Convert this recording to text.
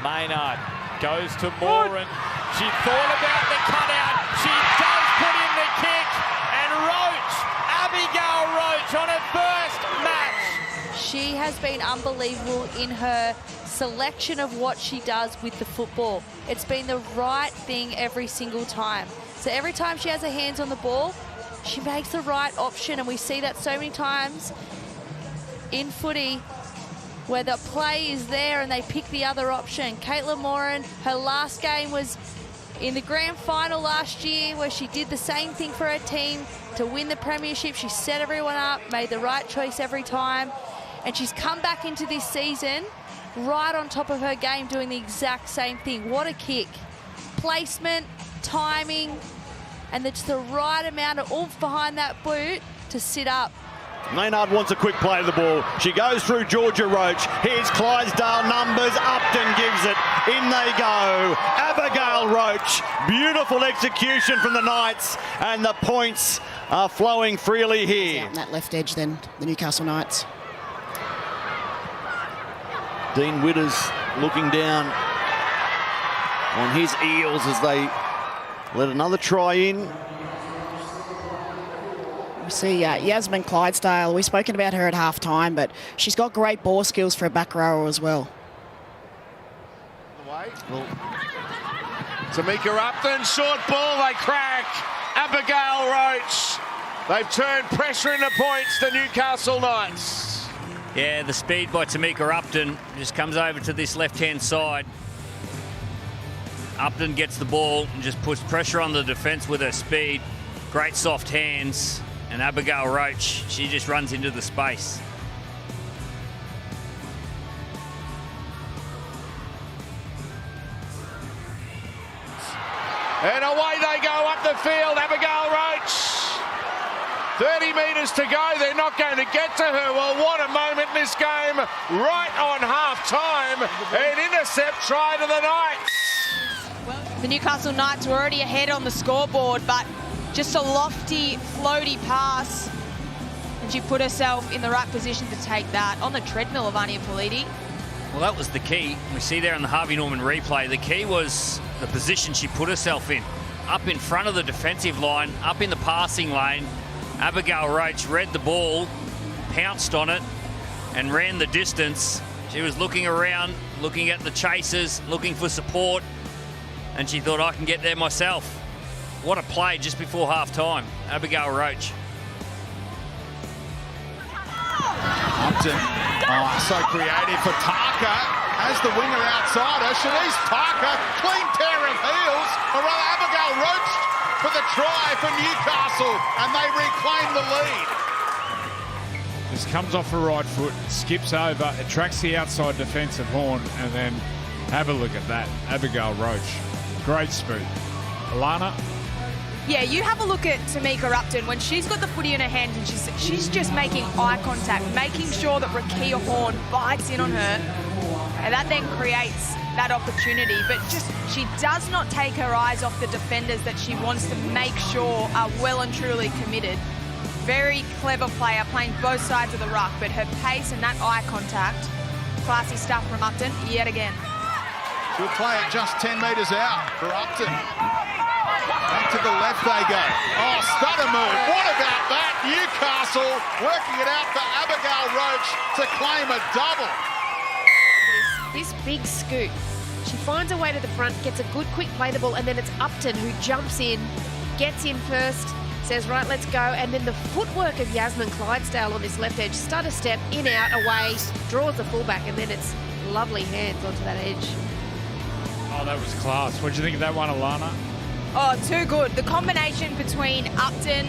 Maynard goes to Moran. She thought about the cutout. She does put in the kick. And Roache, Abigail Roache on her first match. She has been unbelievable in her selection of what she does with the football. It's been the right thing every single time. So every time she has her hands on the ball, she makes the right option, and we see that so many times in footy where the play is there and they pick the other option. Caitlin Moran, her last game was in the grand final last year where she did the same thing for her team to win the premiership. She set everyone up, made the right choice every time, and she's come back into this season right on top of her game doing the exact same thing. What a kick. Placement, timing, and it's the right amount of oomph behind that boot to sit up. Maynard wants a quick play of the ball. She goes through Georgia Roache. Here's Clydesdale numbers. Upton gives it. In they go. Abigail Roache. Beautiful execution from the Knights. And the points are flowing freely here. On that left edge then, the Newcastle Knights. Dean Witters looking down on his Eels as they let another try in. We see Yasmin Clydesdale. We've spoken about her at half-time, but she's got great ball skills for a back rower as well. Tamika Upton, short ball, they crack. Abigail Roache. They've turned pressure into points, the Newcastle Knights. Yeah, the speed by Tamika Upton just comes over to this left-hand side. Upton gets the ball and just puts pressure on the defence with her speed. Great soft hands. And Abigail Roache, she just runs into the space. And away they go up the field, Abigail Roache. 30 metres to go, they're not going to get to her. Well, what a moment in this game, right on half-time. An intercept try to the Knights. The Newcastle Knights were already ahead on the scoreboard, but just a lofty, floaty pass. And she put herself in the right position to take that on the treadmill of Ania Politi. Well, that was the key. We see there in the Harvey Norman replay, the key was the position she put herself in. Up in front of the defensive line, up in the passing lane. Abigail Roache read the ball, pounced on it, and ran the distance. She was looking around, looking at the chasers, looking for support, and she thought, I can get there myself. What a play just before half-time. Abigail Roache. Upton, so creative for Parker. Has the winger outside her. Shanice Parker, clean pair of heels. Or rather, Abigail Roache for the try for Newcastle, and they reclaim the lead. Just comes off her right foot, skips over, attracts the outside defensive horn, and then have a look at that. Abigail Roache. Great speed. Alana? Yeah, you have a look at Tamika Upton when she's got the footy in her hand and she's just making eye contact, making sure that Rakia Horn bites in on her, and that then creates that opportunity. But just she does not take her eyes off the defenders that she wants to make sure are well and truly committed. Very clever player, playing both sides of the ruck, but her pace and that eye contact, classy stuff from Upton yet again. Good play at just 10 metres out for Upton. Back to the left they go. Oh, stutter move. What about that? Newcastle working it out for Abigail Roache to claim a double. This big scoop. She finds her way to the front, gets a good quick play the ball, and then it's Upton who jumps in, gets in first, says, right, let's go. And then the footwork of Yasmin Clydesdale on this left edge, stutter step, in, out, away, draws the fullback, and then it's lovely hands onto that edge. Oh, that was class. What did you think of that one, Alana? Oh, too good. The combination between Upton